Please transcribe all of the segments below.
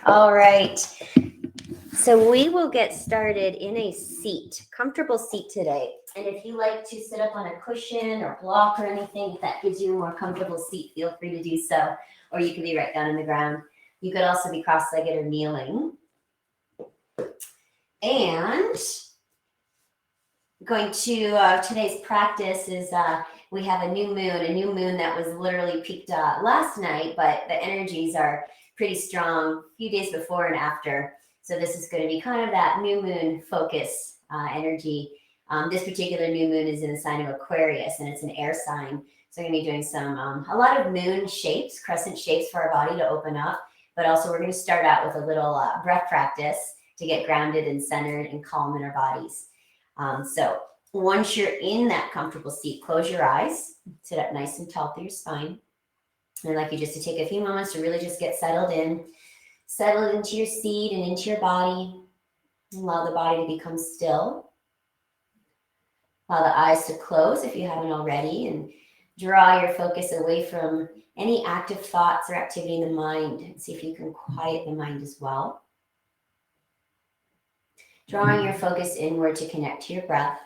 All right. So we will get started in a seat, comfortable seat today. And if you like to sit up on a cushion or block or anything, if that gives you a more comfortable seat, feel free to do so. Or you could be right down on the ground. You could also be cross-legged or kneeling. And going to today's practice is we have a new moon that was literally peaked last night, but the energies are pretty strong a few days before and after. So this is going to be kind of that new moon focus energy. This particular new moon is in the sign of Aquarius, and it's an air sign. So we're going to be doing a lot of moon shapes, crescent shapes for our body to open up. But also we're going to start out with a little breath practice to get grounded and centered and calm in our bodies. So once you're in that comfortable seat, close your eyes, sit up nice and tall through your spine. And I'd like you just to take a few moments to really just get settled into your seat and into your body. Allow the body to become still. Allow the eyes to close if you haven't already, and draw your focus away from any active thoughts or activity in the mind. See if you can quiet the mind as well. Drawing your focus inward to connect to your breath.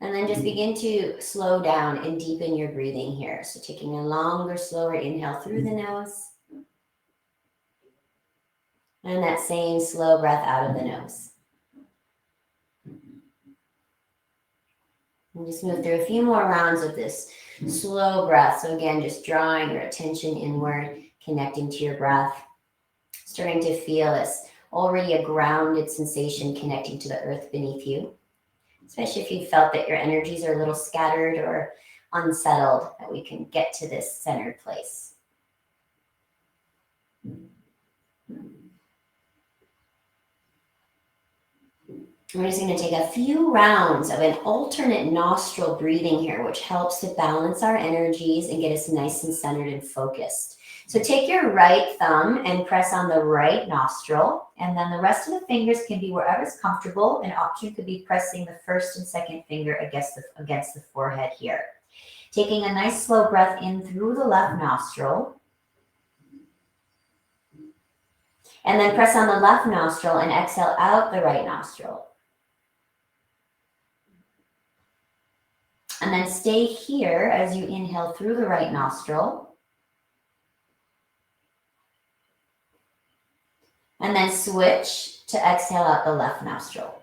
And then just begin to slow down and deepen your breathing here. So taking a longer, slower inhale through the nose. And that same slow breath out of the nose. And just move through a few more rounds of this slow breath. So again, just drawing your attention inward, connecting to your breath. Starting to feel this already a grounded sensation connecting to the earth beneath you. Especially if you felt that your energies are a little scattered or unsettled, that we can get to this centered place. We're just going to take a few rounds of an alternate nostril breathing here, which helps to balance our energies and get us nice and centered and focused. So take your right thumb and press on the right nostril, and then the rest of the fingers can be wherever's comfortable. An option could be pressing the first and second finger against the forehead here. Taking a nice slow breath in through the left nostril, and then press on the left nostril and exhale out the right nostril. And then stay here as you inhale through the right nostril. And then switch to exhale out the left nostril.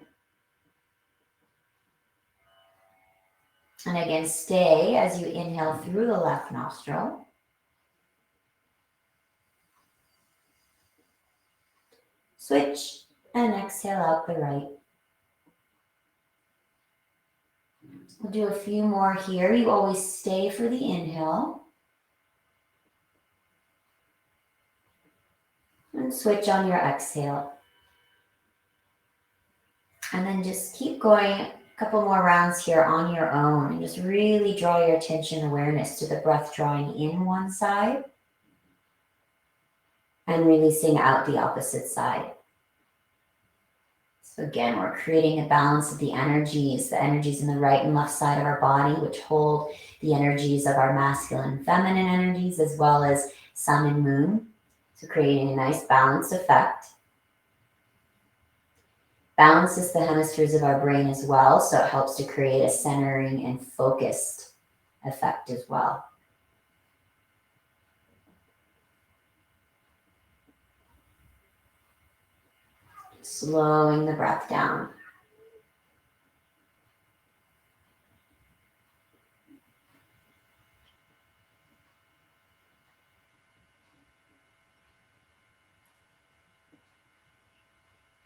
And again, stay as you inhale through the left nostril. Switch and exhale out the right. We'll do a few more here. You always stay for the inhale. And switch on your exhale. And then just keep going a couple more rounds here on your own. And just really draw your attention awareness to the breath drawing in one side and releasing out the opposite side. So again, we're creating a balance of the energies in the right and left side of our body, which hold the energies of our masculine and feminine energies, as well as sun and moon. So creating a nice balanced effect. Balances the hemispheres of our brain as well, so it helps to create a centering and focused effect as well. Slowing the breath down.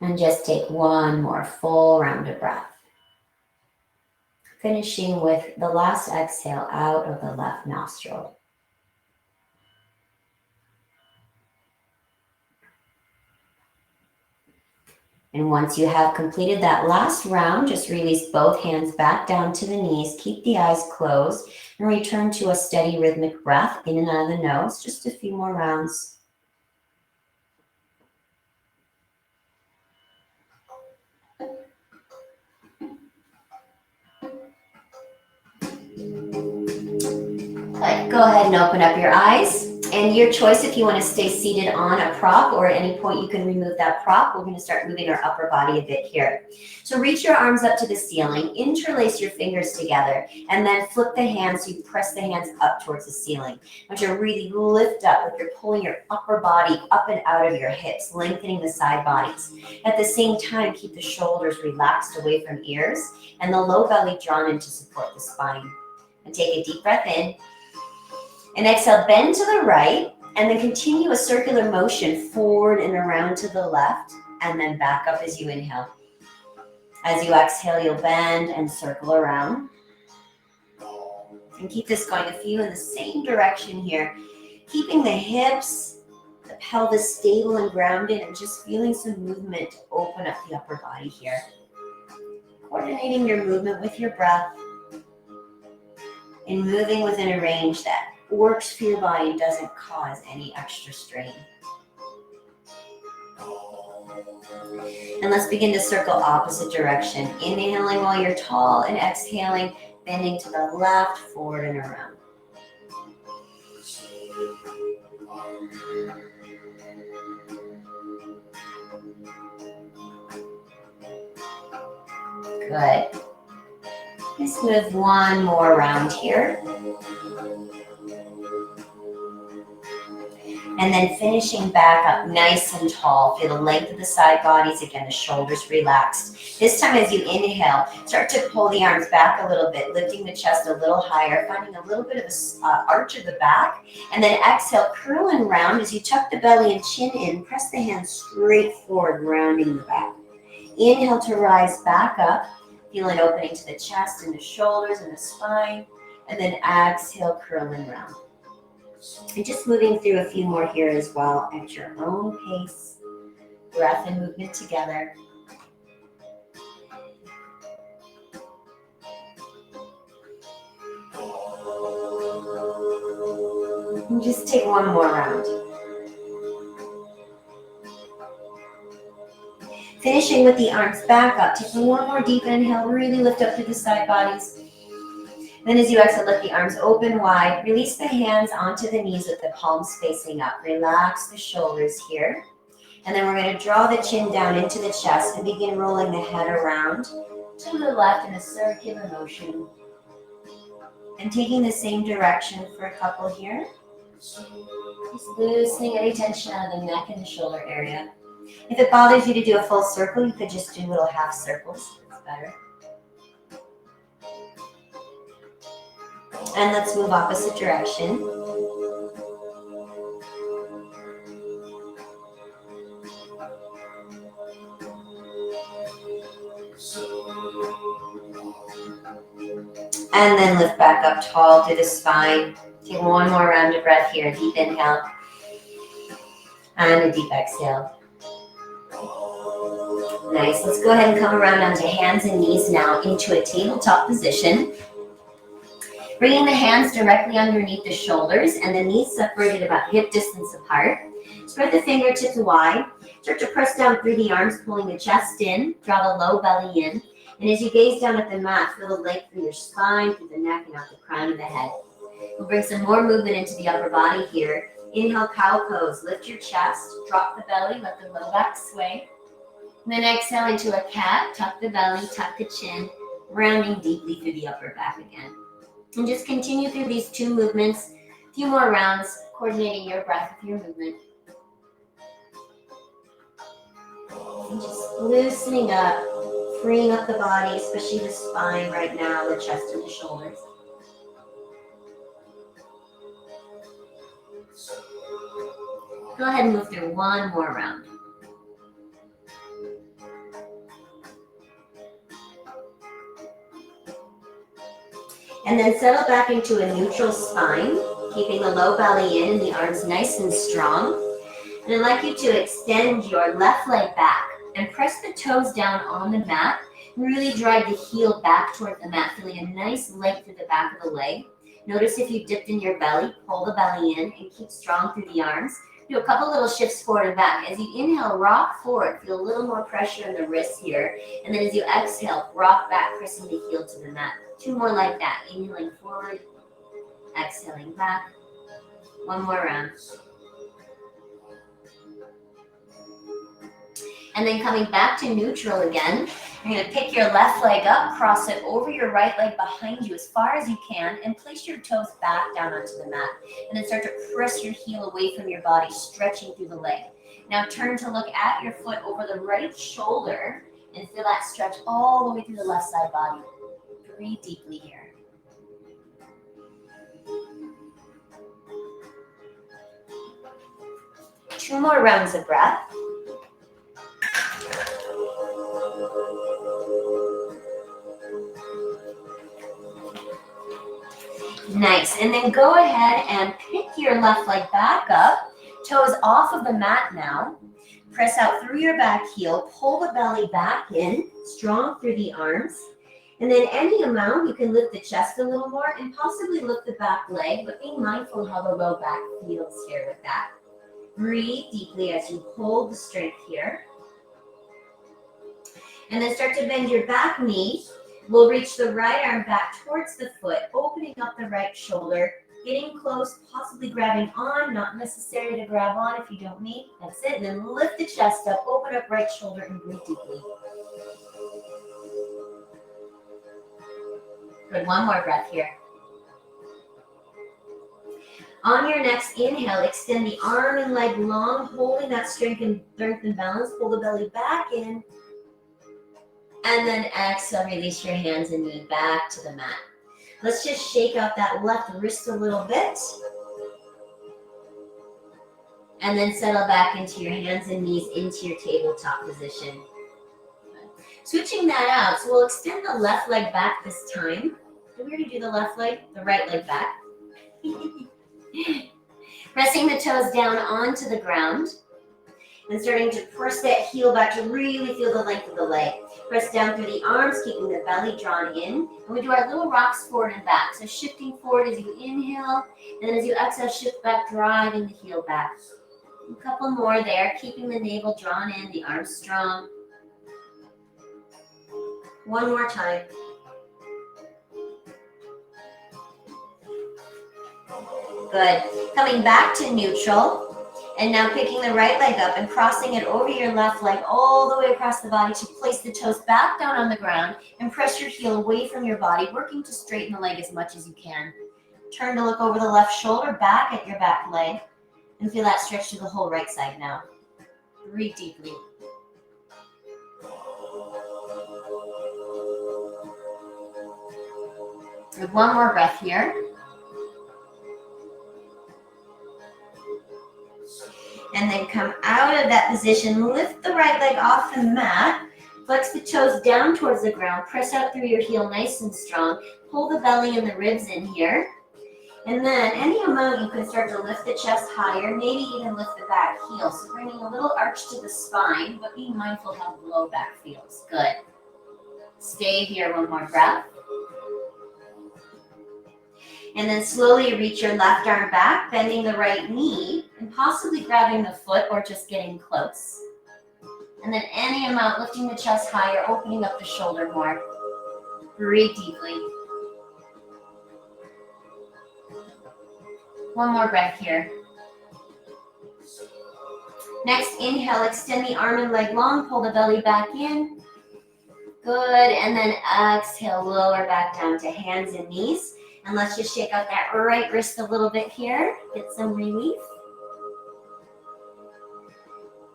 And just take one more full round of breath. Finishing with the last exhale out of the left nostril. And once you have completed that last round, just release both hands back down to the knees. Keep the eyes closed and return to a steady rhythmic breath in and out of the nose. Just a few more rounds. Good. Go ahead and open up your eyes. And your choice if you want to stay seated on a prop, or at any point you can remove that prop. We're going to start moving our upper body a bit here. So reach your arms up to the ceiling, interlace your fingers together, and then flip the hands so you press the hands up towards the ceiling. I want you to really lift up, like you're pulling your upper body up and out of your hips, lengthening the side bodies. At the same time, keep the shoulders relaxed away from ears and the low belly drawn in to support the spine. And take a deep breath in. And exhale, bend to the right, and then continue a circular motion forward and around to the left, and then back up as you inhale. As you exhale, you'll bend and circle around. And keep this going, a few in the same direction here. Keeping the hips, the pelvis stable and grounded, and just feeling some movement to open up the upper body here. Coordinating your movement with your breath, and moving within a range that works for your body and doesn't cause any extra strain. And let's begin to circle opposite direction. Inhaling while you're tall and exhaling, bending to the left, forward and around. Good. Let's move one more round here. And then finishing back up nice and tall. Feel the length of the side bodies. Again, the shoulders relaxed. This time as you inhale, start to pull the arms back a little bit, lifting the chest a little higher, finding a little bit of an arch of the back. And then exhale, curl and round as you tuck the belly and chin in. Press the hands straight forward, rounding the back. Inhale to rise back up. Feel an opening to the chest and the shoulders and the spine. And then exhale, curl and round. And just moving through a few more here as well at your own pace. Breath and movement together. And just take one more round. Finishing with the arms back up. Taking one more deep inhale. Really lift up through the side bodies. Then as you exhale, lift the arms open wide. Release the hands onto the knees with the palms facing up. Relax the shoulders here. And then we're going to draw the chin down into the chest and begin rolling the head around to the left in a circular motion. And taking the same direction for a couple here. Just loosening any tension out of the neck and the shoulder area. If it bothers you to do a full circle, you could just do little half circles. That's better. And let's move opposite direction. And then lift back up tall through the spine. Take one more round of breath here. Deep inhale. And a deep exhale. Nice. Let's go ahead and come around onto hands and knees now into a tabletop position. Bringing the hands directly underneath the shoulders and the knees separated about hip distance apart. Spread the fingertips wide. Start to press down through the arms, pulling the chest in. Draw the low belly in. And as you gaze down at the mat, feel the length through your spine, through the neck, and out the crown of the head. We'll bring some more movement into the upper body here. Inhale, cow pose. Lift your chest. Drop the belly. Let the low back sway. And then exhale into a cat. Tuck the belly. Tuck the chin. Rounding deeply through the upper back again. And just continue through these two movements. A few more rounds, coordinating your breath with your movement. And just loosening up, freeing up the body, especially the spine right now, the chest and the shoulders. Go ahead and move through one more round. And then settle back into a neutral spine, keeping the low belly in and the arms nice and strong. And I'd like you to extend your left leg back and press the toes down on the mat. Really drive the heel back toward the mat, feeling a nice length through the back of the leg. Notice if you dipped in your belly, pull the belly in and keep strong through the arms. Do a couple little shifts forward and back. As you inhale, rock forward. Feel a little more pressure in the wrists here. And then as you exhale, rock back, pressing the heel to the mat. Two more like that. Inhaling forward. Exhaling back. One more round. And then coming back to neutral again, you're going to pick your left leg up, cross it over your right leg behind you as far as you can, and place your toes back down onto the mat. And then start to press your heel away from your body, stretching through the leg. Now turn to look at your foot over the right shoulder and feel that stretch all the way through the left side body. Breathe deeply here. Two more rounds of breath. Nice. And then go ahead and pick your left leg back up, toes off of the mat now. Press out through your back heel, pull the belly back in, strong through the arms. And then any amount, you can lift the chest a little more and possibly lift the back leg, but be mindful how the low back feels here with that. Breathe deeply as you hold the strength here. And then start to bend your back knee. We'll reach the right arm back towards the foot, opening up the right shoulder, getting close, possibly grabbing on, not necessary to grab on if you don't need. That's it. And then lift the chest up, open up right shoulder, and breathe deeply. Good, one more breath here. On your next inhale, extend the arm and leg long, holding that strength and balance. Pull the belly back in. And then exhale, release your hands and knee back to the mat. Let's just shake out that left wrist a little bit. And then settle back into your hands and knees into your tabletop position. Switching that out, so we'll extend the left leg back this time. Did we already do the left leg? The right leg back. Pressing the toes down onto the ground. And starting to press that heel back to really feel the length of the leg. Press down through the arms, keeping the belly drawn in. And we do our little rocks forward and back. So shifting forward as you inhale, and then as you exhale, shift back, driving the heel back. A couple more there, keeping the navel drawn in, the arms strong. One more time. Good. Coming back to neutral. And now picking the right leg up and crossing it over your left leg all the way across the body to place the toes back down on the ground and press your heel away from your body, working to straighten the leg as much as you can. Turn to look over the left shoulder, back at your back leg, and feel that stretch to the whole right side now. Breathe deeply. And one more breath here. And then come out of that position, lift the right leg off the mat, flex the toes down towards the ground, press out through your heel nice and strong, pull the belly and the ribs in here. And then any amount you can start to lift the chest higher, maybe even lift the back heel. So bringing a little arch to the spine, but being mindful how the low back feels. Good. Stay here, one more breath. And then slowly reach your left arm back, bending the right knee, and possibly grabbing the foot or just getting close. And then any amount, lifting the chest higher, opening up the shoulder more. Breathe deeply. One more breath here. Next, inhale, extend the arm and leg long, pull the belly back in. Good, and then exhale, lower back down to hands and knees. And let's just shake out that right wrist a little bit here. Get some relief.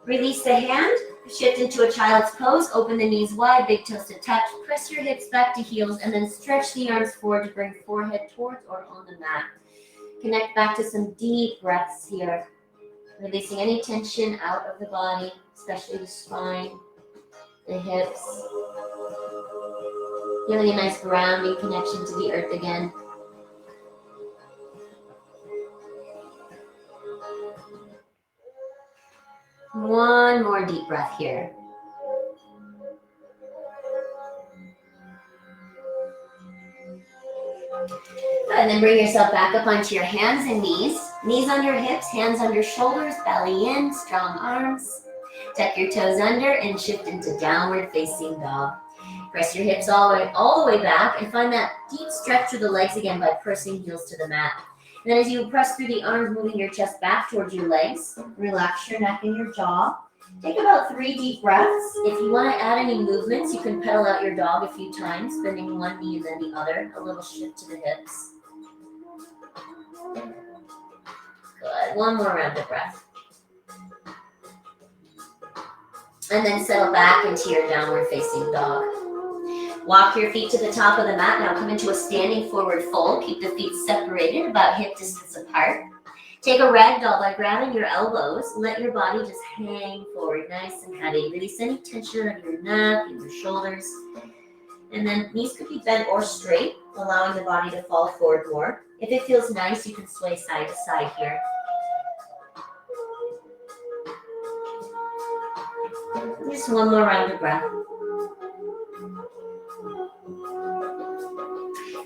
Release the hand. Shift into a child's pose. Open the knees wide, big toes to touch. Press your hips back to heels and then stretch the arms forward to bring forehead towards or on the mat. Connect back to some deep breaths here. Releasing any tension out of the body, especially the spine, the hips. Feeling a nice grounding connection to the earth again. One more deep breath here. And then bring yourself back up onto your hands and knees. Knees on your hips, hands under shoulders, belly in, strong arms. Tuck your toes under and shift into downward facing dog. Press your hips all the way back and find that deep stretch through the legs again by pressing heels to the mat. Then as you press through the arms, moving your chest back towards your legs, relax your neck and your jaw. Take about 3 deep breaths. If you want to add any movements, you can pedal out your dog a few times, bending one knee and then the other. A little shift to the hips. Good. One more round of breath. And then settle back into your downward facing dog. Walk your feet to the top of the mat. Now come into a standing forward fold. Keep the feet separated, about hip distance apart. Take a ragdoll by grabbing your elbows. Let your body just hang forward, nice and heavy. Release any tension on your neck and your shoulders. And then knees could be bent or straight, allowing the body to fall forward more. If it feels nice, you can sway side to side here. Just one more round of breath.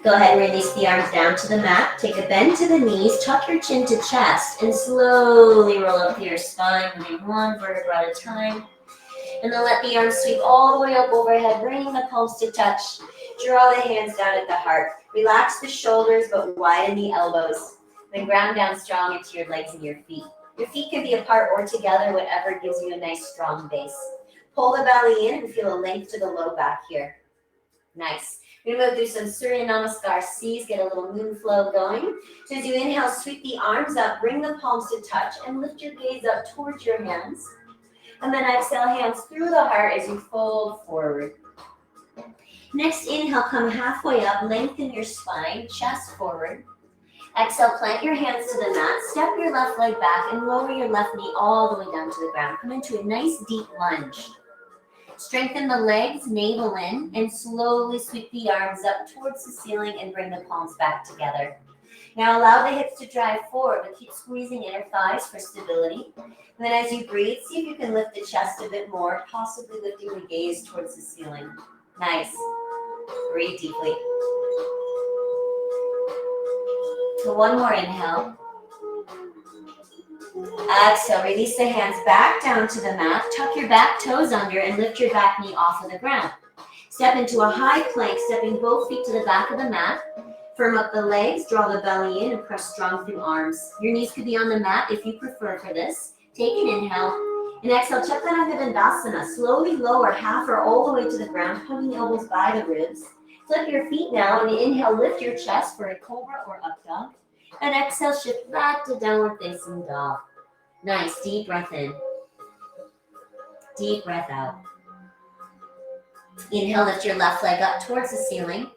Go ahead and release the arms down to the mat. Take a bend to the knees, tuck your chin to chest, and slowly roll up your spine, moving one vertebra at a time. And then let the arms sweep all the way up overhead, bringing the palms to touch. Draw the hands down at the heart. Relax the shoulders, but widen the elbows. Then ground down strong into your legs and your feet. Your feet can be apart or together, whatever gives you a nice strong base. Pull the belly in and feel a length to the low back here. Nice. We're going to move through some Surya Namaskar C's, get a little moon flow going. So as you inhale, sweep the arms up, bring the palms to touch, and lift your gaze up towards your hands. And then exhale, hands through the heart as you fold forward. Next inhale, come halfway up, lengthen your spine, chest forward. Exhale, plant your hands to the mat, step your left leg back, and lower your left knee all the way down to the ground. Come into a nice deep lunge. Strengthen the legs, navel in, and slowly sweep the arms up towards the ceiling and bring the palms back together. Now allow the hips to drive forward, but keep squeezing inner thighs for stability. And then as you breathe, see if you can lift the chest a bit more, possibly lifting the gaze towards the ceiling. Nice. Breathe deeply. So one more inhale. Exhale, release the hands back down to the mat. Tuck your back toes under and lift your back knee off of the ground. Step into a high plank, stepping both feet to the back of the mat. Firm up the legs, draw the belly in, and press strong through arms. Your knees could be on the mat if you prefer for this. Take an inhale. And exhale, Chaturanga Dandasana. Slowly lower half or all the way to the ground, hugging the elbows by the ribs. Flip your feet now, and inhale, lift your chest for a cobra or up dog. And exhale, shift back to downward facing dog. Nice, deep breath in. Deep breath out. Inhale, lift your left leg up towards the ceiling.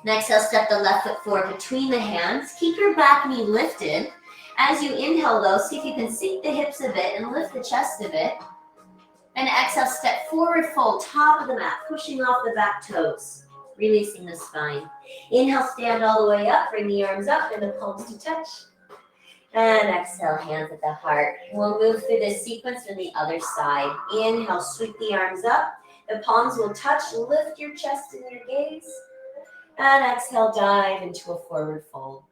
And exhale, step the left foot forward between the hands. Keep your back knee lifted. As you inhale though, see if you can sink the hips a bit and lift the chest a bit. And exhale, step forward, fold, top of the mat, pushing off the back toes, releasing the spine. Inhale, stand all the way up, bring the arms up and the palms to touch. And exhale, hands at the heart. We'll move through this sequence from the other side. Inhale, sweep the arms up. The palms will touch, lift your chest and your gaze. And exhale, dive into a forward fold.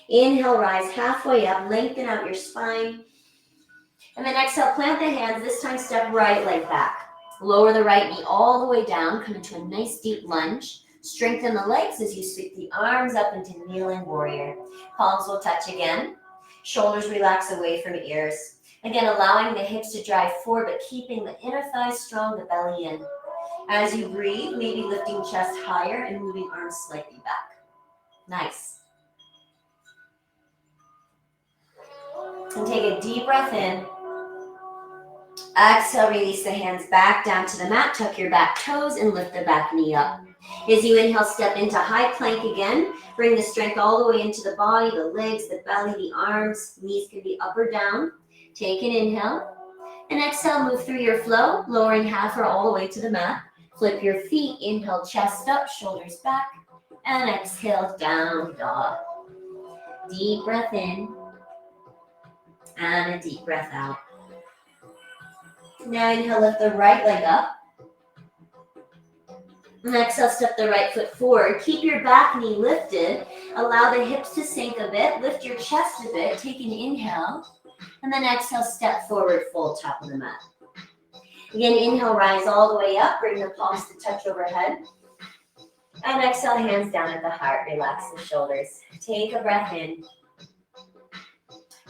Inhale, rise halfway up, lengthen out your spine. And then exhale, plant the hands. This time, step right leg back. Lower the right knee all the way down. Come into a nice deep lunge. Strengthen the legs as you sweep the arms up into kneeling warrior. Palms will touch again. Shoulders relax away from ears. Again, allowing the hips to drive forward, but keeping the inner thighs strong, the belly in. As you breathe, maybe lifting chest higher and moving arms slightly back. Nice. And take a deep breath in. Exhale, release the hands back down to the mat. Tuck your back toes and lift the back knee up. As you inhale, step into high plank again. Bring the strength all the way into the body, the legs, the belly, the arms. Knees can be up or down. Take an inhale. And exhale, move through your flow, lowering half or all the way to the mat. Flip your feet. Inhale, chest up, shoulders back. And exhale, down dog. Deep breath in. And a deep breath out. Now inhale, lift the right leg up. And exhale, step the right foot forward. Keep your back knee lifted. Allow the hips to sink a bit. Lift your chest a bit. Take an inhale. And then exhale, step forward, fold top of the mat. Again, inhale, rise all the way up. Bring the palms to touch overhead. And exhale, hands down at the heart. Relax the shoulders. Take a breath in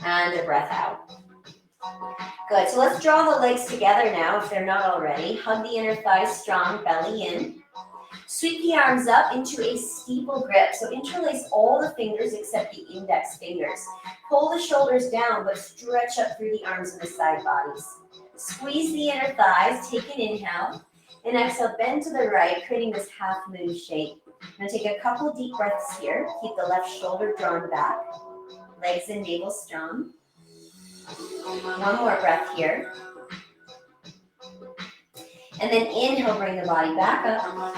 and a breath out. Good. So let's draw the legs together now if they're not already. Hug the inner thighs strong, belly in. Sweep the arms up into a steeple grip. So interlace all the fingers except the index fingers. Pull the shoulders down, but stretch up through the arms and the side bodies. Squeeze the inner thighs. Take an inhale. And exhale, bend to the right, creating this half moon shape. Now take a couple deep breaths here. Keep the left shoulder drawn back. Legs and navel strong. One more breath here. And then inhale, bring the body back up.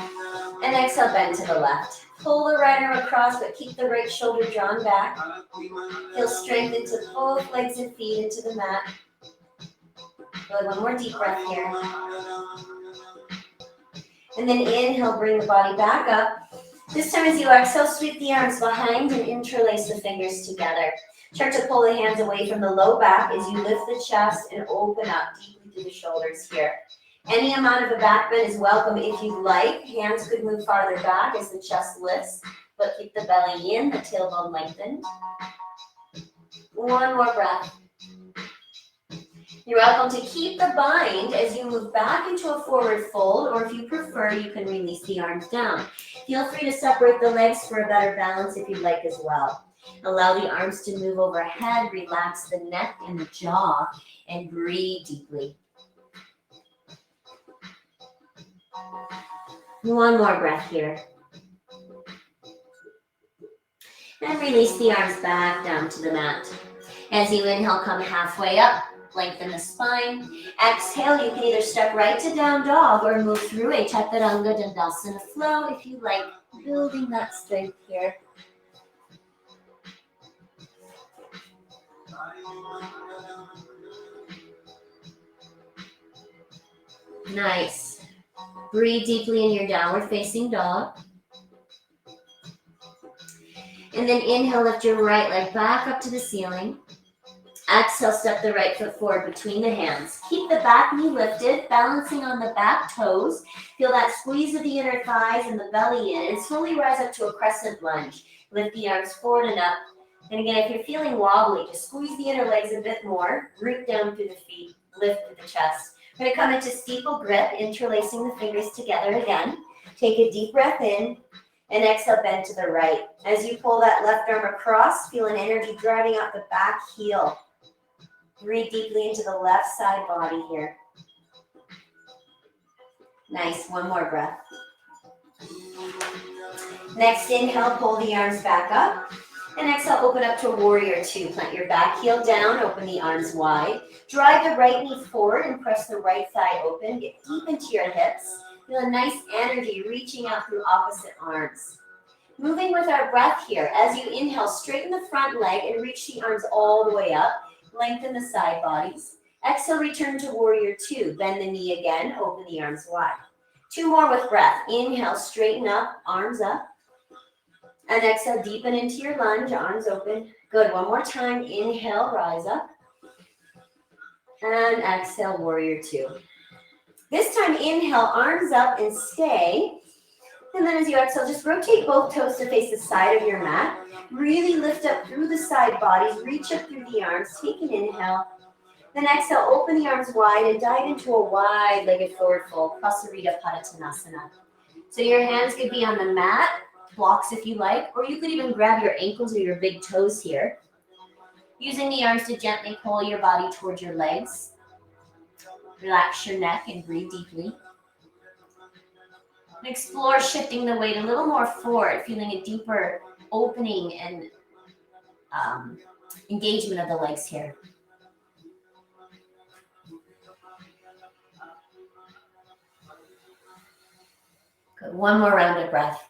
And exhale, bend to the left. Pull the right arm across, but keep the right shoulder drawn back. Feel strength into both legs and feet into the mat. Good, one more deep breath here. And then inhale, bring the body back up. This time as you exhale, sweep the arms behind and interlace the fingers together. Start to pull the hands away from the low back as you lift the chest and open up deeply through the shoulders here. Any amount of a back bend is welcome if you like. Hands could move farther back as the chest lifts, but keep the belly in, the tailbone lengthened. One more breath. You're welcome to keep the bind as you move back into a forward fold, or if you prefer, you can release the arms down. Feel free to separate the legs for a better balance if you'd like as well. Allow the arms to move overhead, relax the neck and the jaw, and breathe deeply. One more breath here. And release the arms back down to the mat. As you inhale, come halfway up. Lengthen the spine. Exhale, you can either step right to down dog or move through a Chaturanga Dandasana flow if you like, building that strength here. Nice. Breathe deeply in your downward facing dog. And then inhale, lift your right leg back up to the ceiling. Exhale, step the right foot forward between the hands. Keep the back knee lifted, balancing on the back toes. Feel that squeeze of the inner thighs and the belly in, and slowly rise up to a crescent lunge. Lift the arms forward and up. And again, if you're feeling wobbly, just squeeze the inner legs a bit more. Root down through the feet, lift through the chest. We're going to come into steeple grip, interlacing the fingers together again. Take a deep breath in. And exhale, bend to the right. As you pull that left arm across, feel an energy driving out the back heel. Breathe deeply into the left side body here. Nice, one more breath. Next inhale, pull the arms back up. And exhale, open up to warrior two. Plant your back heel down, open the arms wide. Drive the right knee forward and press the right thigh open. Get deep into your hips. Feel a nice energy reaching out through opposite arms. Moving with our breath here. As you inhale, straighten the front leg and reach the arms all the way up. Lengthen the side bodies. Exhale, return to warrior two. Bend the knee again, open the arms wide. Two more with breath. Inhale, straighten up, arms up. And exhale, deepen into your lunge, arms open. Good, one more time. Inhale, rise up. And exhale, warrior two. This time, inhale, arms up and stay. And then as you exhale, just rotate both toes to face the side of your mat. Really lift up through the side bodies. Reach up through the arms. Take an inhale. Then exhale, open the arms wide and dive into a wide-legged forward fold, Prasarita Padottanasana. So your hands could be on the mat, blocks if you like, or you could even grab your ankles or your big toes here. Using the arms to gently pull your body towards your legs. Relax your neck and breathe deeply. And explore shifting the weight a little more forward, feeling a deeper opening and engagement of the legs here. Good. One more round of breath.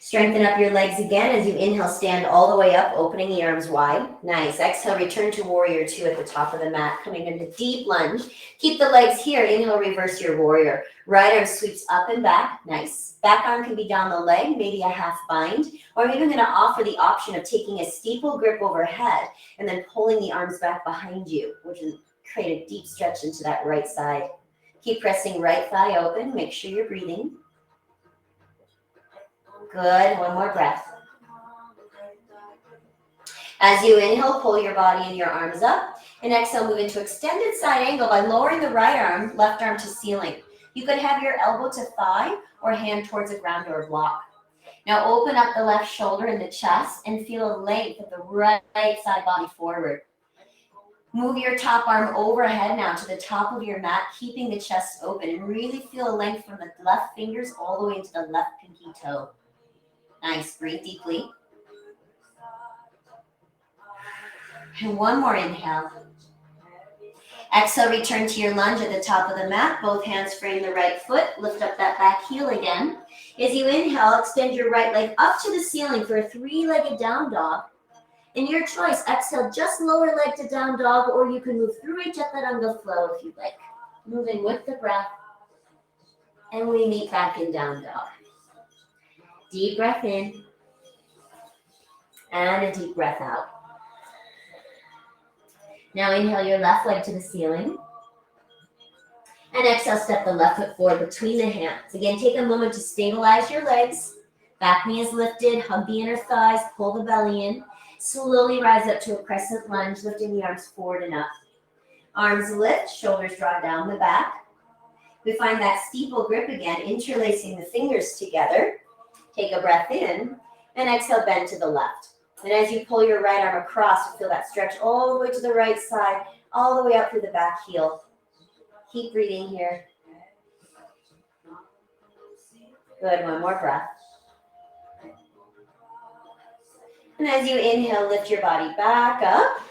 Strengthen up your legs again as you inhale, stand all the way up, opening the arms wide. Nice. Exhale, return to warrior two at the top of the mat, coming into deep lunge. Keep the legs here. Inhale, reverse your warrior. Right arm sweeps up and back. Nice. Back arm can be down the leg, maybe a half bind. Or I'm even going to offer the option of taking a steeple grip overhead and then pulling the arms back behind you, which will create a deep stretch into that right side. Keep pressing right thigh open. Make sure you're breathing. Good. One more breath. As you inhale, pull your body and your arms up. And exhale, move into extended side angle by lowering the right arm, left arm to ceiling. You could have your elbow to thigh or hand towards the ground or block. Now open up the left shoulder and the chest and feel a length of the right side body forward. Move your top arm overhead now to the top of your mat, keeping the chest open, and really feel a length from the left fingers all the way into the left pinky toe. Nice. Breathe deeply. And one more inhale. Exhale, return to your lunge at the top of the mat. Both hands frame the right foot. Lift up that back heel again. As you inhale, extend your right leg up to the ceiling for a three-legged down dog. In your choice, exhale, just lower leg to down dog, or you can move through a chaturanga flow if you'd like. Moving with the breath. And we meet back in down dog. Deep breath in. And a deep breath out. Now inhale your left leg to the ceiling. And exhale, step the left foot forward between the hands. Again, take a moment to stabilize your legs. Back knee is lifted, hug the inner thighs, pull the belly in. Slowly rise up to a crescent lunge, lifting the arms forward and up. Arms lift, shoulders draw down the back. We find that steeple grip again, interlacing the fingers together. Take a breath in, and exhale, bend to the left. And as you pull your right arm across, you feel that stretch all the way to the right side, all the way up through the back heel. Keep breathing here. Good, one more breath. And as you inhale, lift your body back up.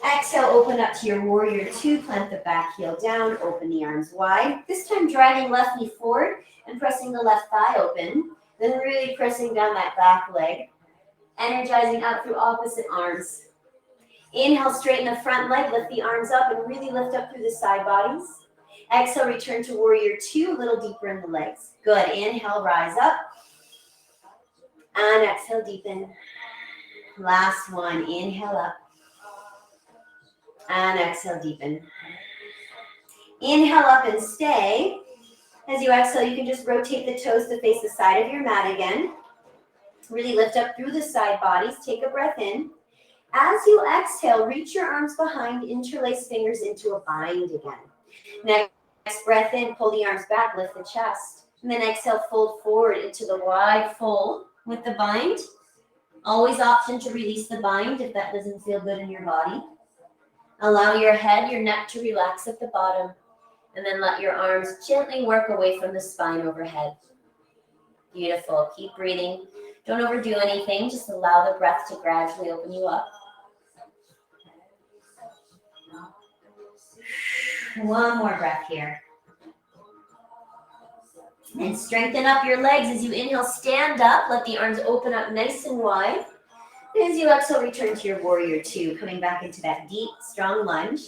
Exhale, open up to your warrior two, plant the back heel down, open the arms wide. This time driving left knee forward and pressing the left thigh open. Then really pressing down that back leg. Energizing out through opposite arms. Inhale, straighten the front leg, lift the arms up and really lift up through the side bodies. Exhale, return to warrior two, a little deeper in the legs. Good, inhale, rise up. And exhale, deepen. Last one, inhale up. And exhale, deepen. Inhale up and stay. As you exhale, you can just rotate the toes to face the side of your mat again. Really lift up through the side bodies. Take a breath in. As you exhale, reach your arms behind, interlace fingers into a bind again. Next breath in, pull the arms back, lift the chest. And then exhale, fold forward into the wide fold with the bind. Always option to release the bind if that doesn't feel good in your body. Allow your head, your neck to relax at the bottom. And then let your arms gently work away from the spine overhead. Beautiful. Keep breathing. Don't overdo anything. Just allow the breath to gradually open you up. One more breath here. And strengthen up your legs as you inhale. Stand up. Let the arms open up nice and wide. And as you exhale, return to your warrior two. Coming back into that deep, strong lunge.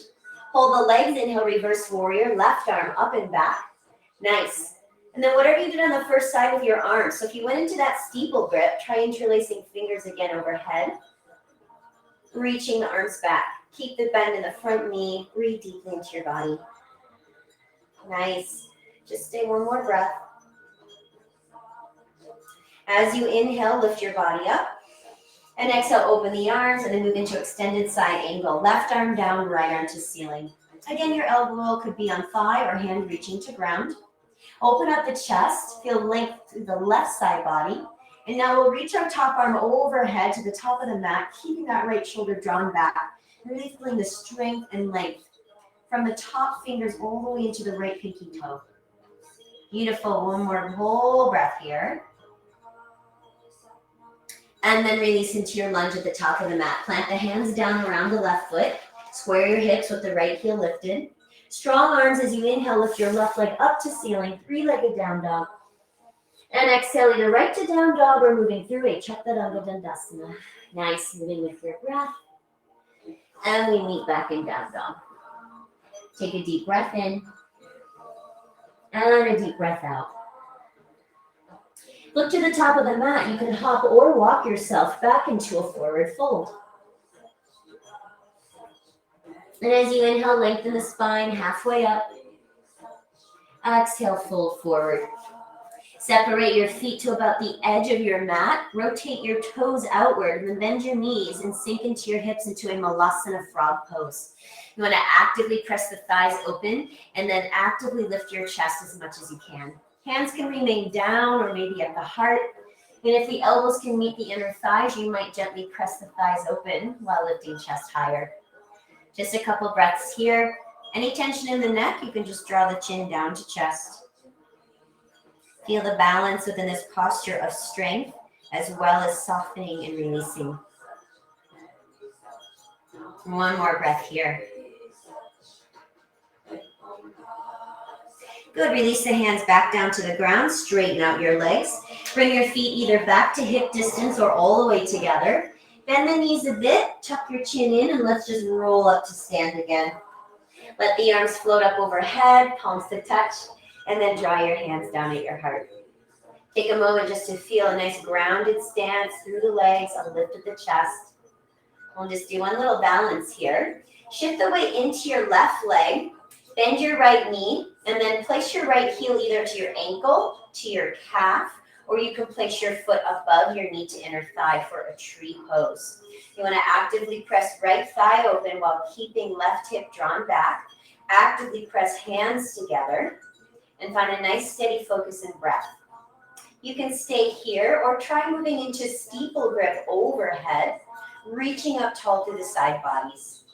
Hold the legs. Inhale, reverse warrior. Left arm up and back. Nice. And then whatever you did on the first side with your arms. So if you went into that steeple grip, try interlacing fingers again overhead. Reaching the arms back. Keep the bend in the front knee. Breathe deeply into your body. Nice. Just stay one more breath. As you inhale, lift your body up. And exhale, open the arms and then move into extended side angle. Left arm down, right arm to ceiling. Again, your elbow could be on thigh or hand reaching to ground. Open up the chest, feel length through the left side body. And now we'll reach our top arm overhead to the top of the mat, keeping that right shoulder drawn back. Really feeling the strength and length from the top fingers all the way into the right pinky toe. Beautiful. One more whole breath here. And then release into your lunge at the top of the mat. Plant the hands down around the left foot. Square your hips with the right heel lifted. Strong arms as you inhale, lift your left leg up to ceiling, three-legged down dog. And exhale, either right to down dog or moving through a Chaturanga Dandasana. Nice, moving with your breath. And we meet back in down dog. Take a deep breath in. And a deep breath out. Look to the top of the mat. You can hop or walk yourself back into a forward fold. And as you inhale, lengthen the spine halfway up. Exhale, fold forward. Separate your feet to about the edge of your mat. Rotate your toes outward and then bend your knees and sink into your hips into a Malasana frog pose. You want to actively press the thighs open and then actively lift your chest as much as you can. Hands can remain down or maybe at the heart. And if the elbows can meet the inner thighs, you might gently press the thighs open while lifting chest higher. Just a couple breaths here. Any tension in the neck, you can just draw the chin down to chest. Feel the balance within this posture of strength as well as softening and releasing. One more breath here. Good, release the hands back down to the ground, straighten out your legs. Bring your feet either back to hip distance or all the way together. Bend the knees a bit, tuck your chin in, and let's just roll up to stand again. Let the arms float up overhead, palms to touch, and then draw your hands down at your heart. Take a moment just to feel a nice grounded stance through the legs, a lift of the chest. We'll just do one little balance here. Shift the weight into your left leg, bend your right knee, and then place your right heel either to your ankle, to your calf, or you can place your foot above your knee to inner thigh for a tree pose. You want to actively press right thigh open while keeping left hip drawn back. Actively press hands together and find a nice steady focus and breath. You can stay here or try moving into steeple grip overhead, reaching up tall through the side bodies.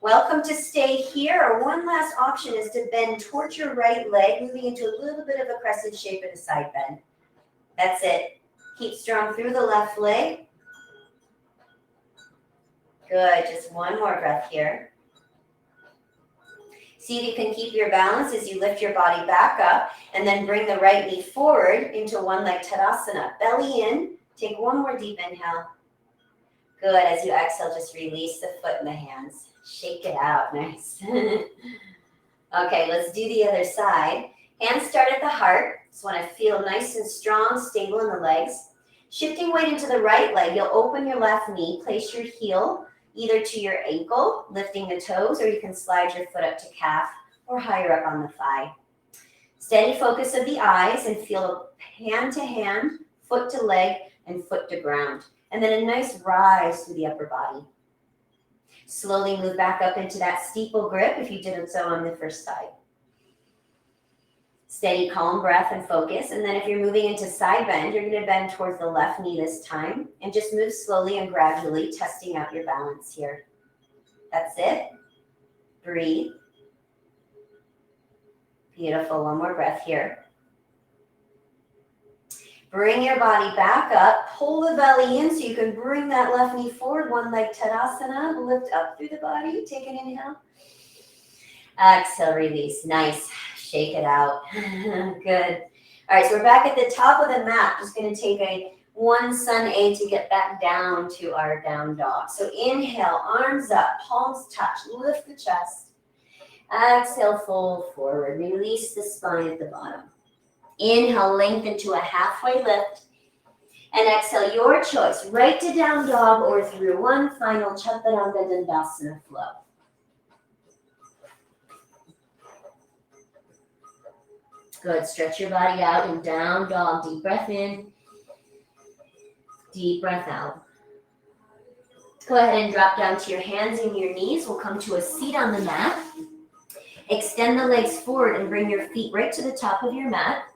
Welcome to stay here, or one last option is to bend towards your right leg, moving into a little bit of a crescent shape at a side bend. That's it. Keep strong through the left leg. Good, just one more breath here. See if you can keep your balance as you lift your body back up and then bring the right knee forward into one leg Tadasana. Belly in, take one more deep inhale. Good, as you exhale, just release the foot and the hands. Shake it out, nice. Okay, let's do the other side. Hands start at the heart. Just want to feel nice and strong, stable in the legs. Shifting weight into the right leg, you'll open your left knee, place your heel either to your ankle, lifting the toes, or you can slide your foot up to calf or higher up on the thigh. Steady focus of the eyes and feel hand to hand, foot to leg, and foot to ground. And then a nice rise through the upper body. Slowly move back up into that steeple grip if you didn't so on the first side. Steady, calm breath and focus. And then if you're moving into side bend, you're going to bend towards the left knee this time. And just move slowly and gradually, testing out your balance here. That's it. Breathe. Beautiful. One more breath here. Bring your body back up. Pull the belly in so you can bring that left knee forward. One leg Tadasana. Lift up through the body. Take an inhale. Exhale, release. Nice. Shake it out. Good. All right, so we're back at the top of the mat. Just going to take a one sun A to get back down to our down dog. So inhale, arms up, palms touch, lift the chest. Exhale, fold forward. Release the spine at the bottom. Inhale, lengthen to a halfway lift. And exhale, your choice, right to down dog or through one final Chaturanga Dandasana flow. Good, stretch your body out and down dog. Deep breath in, deep breath out. Go ahead and drop down to your hands and your knees. We'll come to a seat on the mat. Extend the legs forward and bring your feet right to the top of your mat.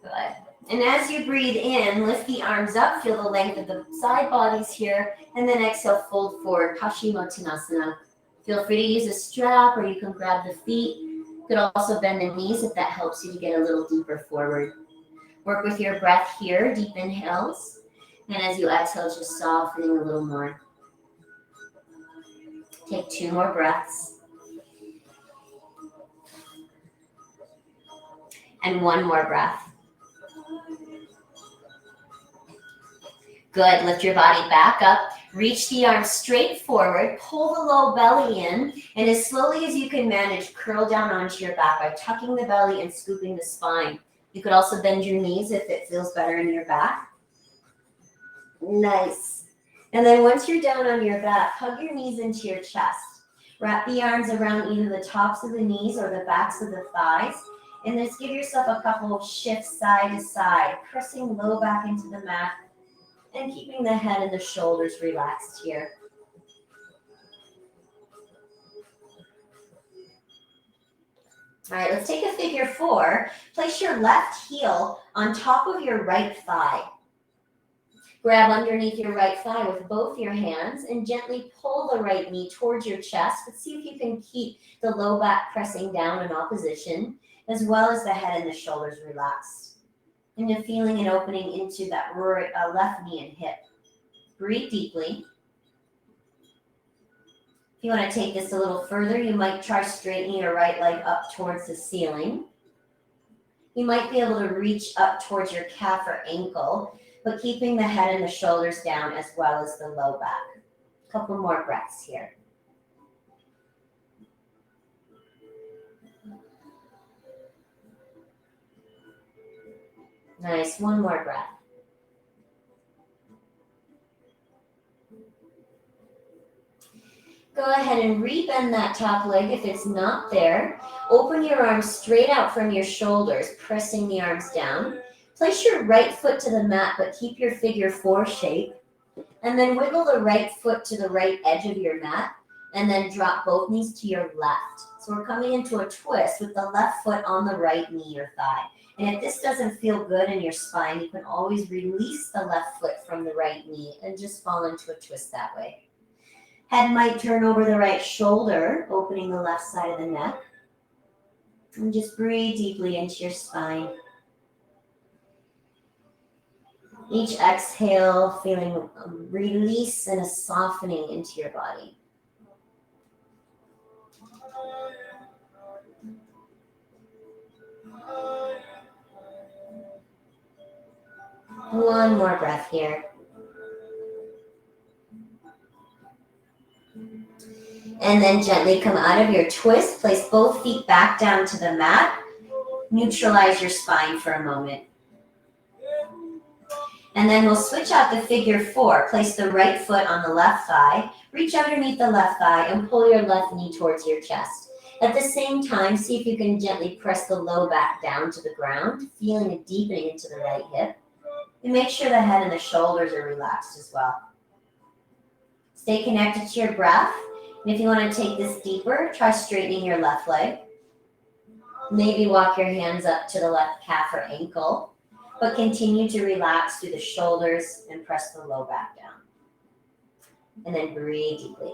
Good. And as you breathe in, lift the arms up, feel the length of the side bodies here, and then exhale, fold forward, Paschimottanasana. Feel free to use a strap or you can grab the feet. You could also bend the knees if that helps you to get a little deeper forward. Work with your breath here, deep inhales. And as you exhale, just softening a little more. Take 2 more breaths. And 1 more breath. Good, lift your body back up. Reach the arms straight forward, pull the low belly in, and as slowly as you can manage, curl down onto your back by tucking the belly and scooping the spine. You could also bend your knees if it feels better in your back. Nice. And then once you're down on your back, hug your knees into your chest. Wrap the arms around either the tops of the knees or the backs of the thighs. And just give yourself a couple of shifts side to side, pressing low back into the mat and keeping the head and the shoulders relaxed here. All right, let's take a figure 4. Place your left heel on top of your right thigh. Grab underneath your right thigh with both your hands and gently pull the right knee towards your chest, but see if you can keep the low back pressing down in opposition, as well as the head and the shoulders relaxed. And you're feeling an opening into that left knee and hip. Breathe deeply. If you want to take this a little further, you might try straightening your right leg up towards the ceiling. You might be able to reach up towards your calf or ankle, but keeping the head and the shoulders down as well as the low back. A couple more breaths here. Nice, one more breath. Go ahead and rebend that top leg if it's not there. Open your arms straight out from your shoulders, pressing the arms down. Place your right foot to the mat, but keep your figure 4 shape. And then wiggle the right foot to the right edge of your mat, and then drop both knees to your left. So we're coming into a twist with the left foot on the right knee or thigh. And if this doesn't feel good in your spine, you can always release the left foot from the right knee and just fall into a twist that way. Head might turn over the right shoulder, opening the left side of the neck. And just breathe deeply into your spine. Each exhale, feeling a release and a softening into your body. One more breath here. And then gently come out of your twist. Place both feet back down to the mat. Neutralize your spine for a moment. And then we'll switch out the figure 4. Place the right foot on the left thigh. Reach underneath the left thigh and pull your left knee towards your chest. At the same time, see if you can gently press the low back down to the ground, feeling a deepening into the right hip. And make sure the head and the shoulders are relaxed as well. Stay connected to your breath. And if you want to take this deeper, try straightening your left leg. Maybe walk your hands up to the left calf or ankle, but continue to relax through the shoulders and press the low back down. And then breathe deeply.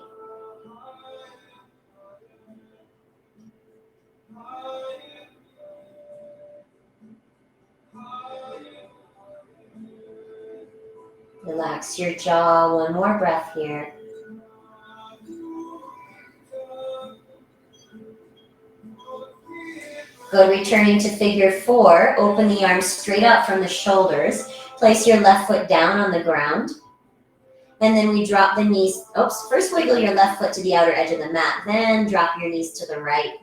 Relax your jaw. One more breath here. Good, returning to figure 4. Open the arms straight out from the shoulders. Place your left foot down on the ground. And then we drop the knees. First wiggle your left foot to the outer edge of the mat. Then drop your knees to the right.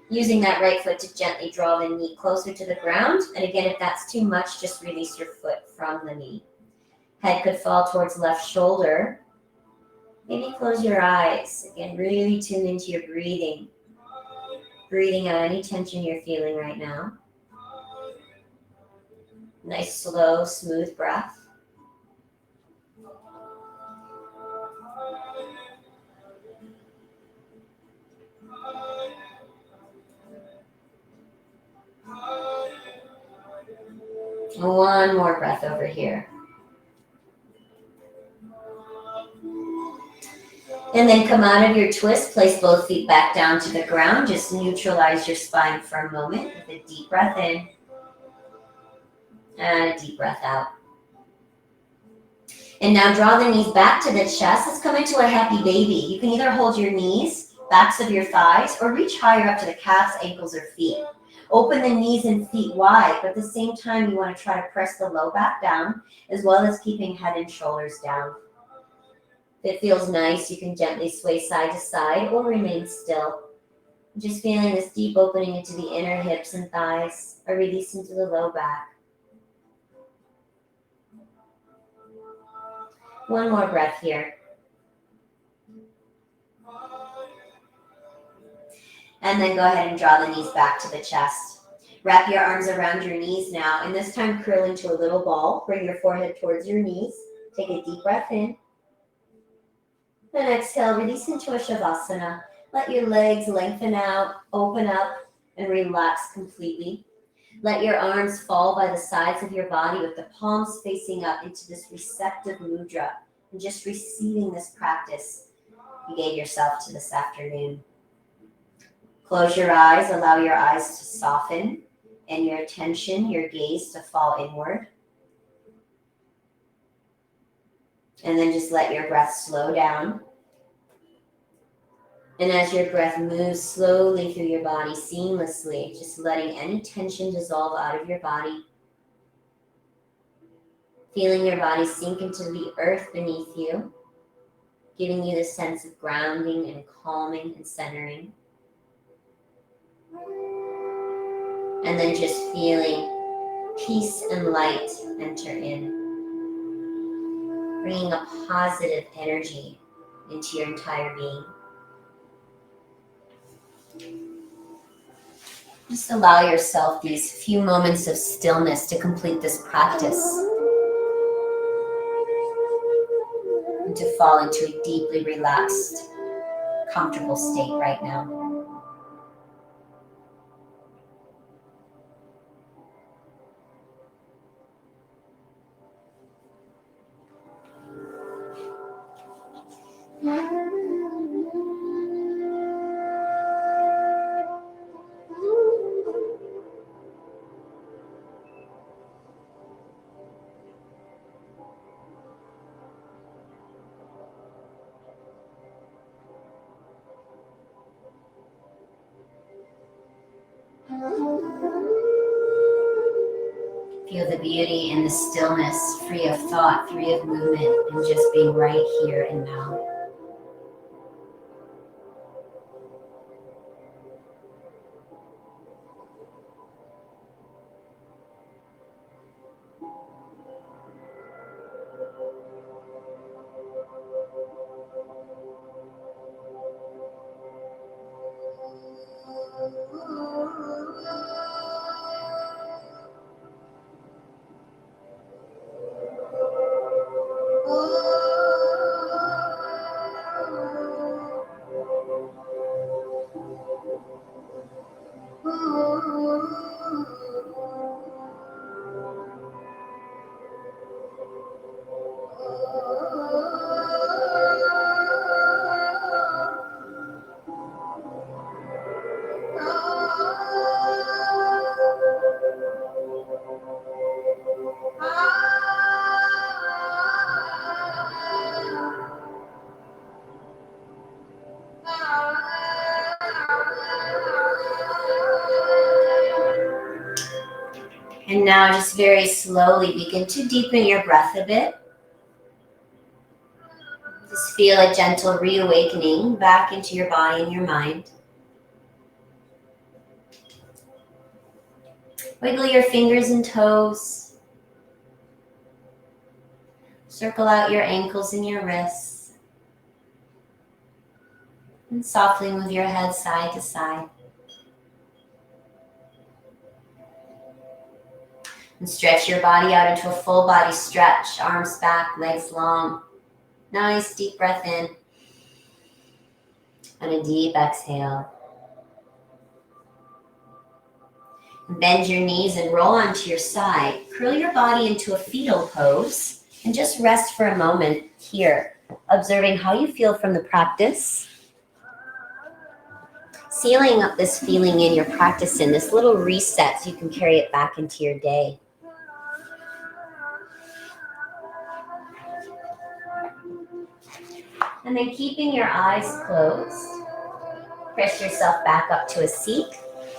Using that right foot to gently draw the knee closer to the ground. And again, if that's too much, just release your foot from the knee. Head could fall towards left shoulder. Maybe close your eyes. Again, really tune into your breathing. Breathing out any tension you're feeling right now. Nice, slow, smooth breath. One more breath over here. And then come out of your twist, place both feet back down to the ground. Just neutralize your spine for a moment with a deep breath in and a deep breath out. And now draw the knees back to the chest. Let's come into a happy baby. You can either hold your knees, backs of your thighs, or reach higher up to the calves, ankles, or feet. Open the knees and feet wide, but at the same time, you want to try to press the low back down, as well as keeping head and shoulders down. If it feels nice, you can gently sway side to side or remain still. Just feeling this deep opening into the inner hips and thighs, a release into the low back. One more breath here. And then go ahead and draw the knees back to the chest. Wrap your arms around your knees now, and this time curl into a little ball. Bring your forehead towards your knees. Take a deep breath in. And exhale, release into a Shavasana. Let your legs lengthen out, open up, and relax completely. Let your arms fall by the sides of your body with the palms facing up into this receptive mudra, and just receiving this practice you gave yourself to this afternoon. Close your eyes, allow your eyes to soften, and your attention, your gaze to fall inward. And then just let your breath slow down. And as your breath moves slowly through your body, seamlessly, just letting any tension dissolve out of your body. Feeling your body sink into the earth beneath you, giving you this sense of grounding and calming and centering. And then just feeling peace and light enter in, bringing a positive energy into your entire being. Just allow yourself these few moments of stillness to complete this practice and to fall into a deeply relaxed, comfortable state right now. Feel the beauty in the stillness, free of thought, free of movement, and just being right here and now. And now just very slowly begin to deepen your breath a bit. Just feel a gentle reawakening back into your body and your mind. Wiggle your fingers and toes. Circle out your ankles and your wrists. And softly move your head side to side. And stretch your body out into a full body stretch. Arms back, legs long. Nice deep breath in. And a deep exhale. Bend your knees and roll onto your side. Curl your body into a fetal pose. And just rest for a moment here, observing how you feel from the practice. Sealing up this feeling in your practice in this little reset so you can carry it back into your day. And then keeping your eyes closed, press yourself back up to a seat,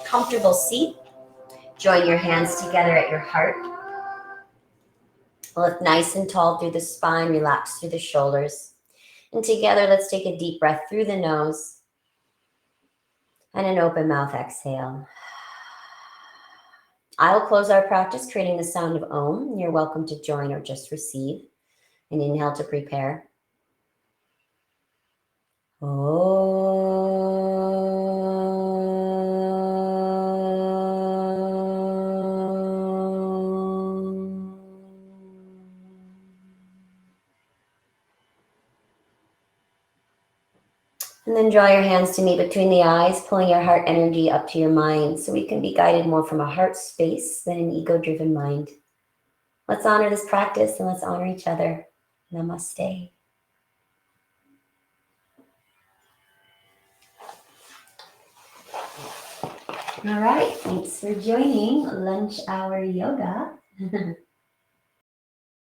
comfortable seat. Join your hands together at your heart. Lift nice and tall through the spine, relax through the shoulders. And together, let's take a deep breath through the nose and an open mouth exhale. I will close our practice creating the sound of Om. You're welcome to join or just receive. And inhale to prepare. Om. And then draw your hands to meet between the eyes, pulling your heart energy up to your mind so we can be guided more from a heart space than an ego-driven mind. Let's honor this practice and let's honor each other. Namaste. All right, thanks for joining Lunch Hour Yoga.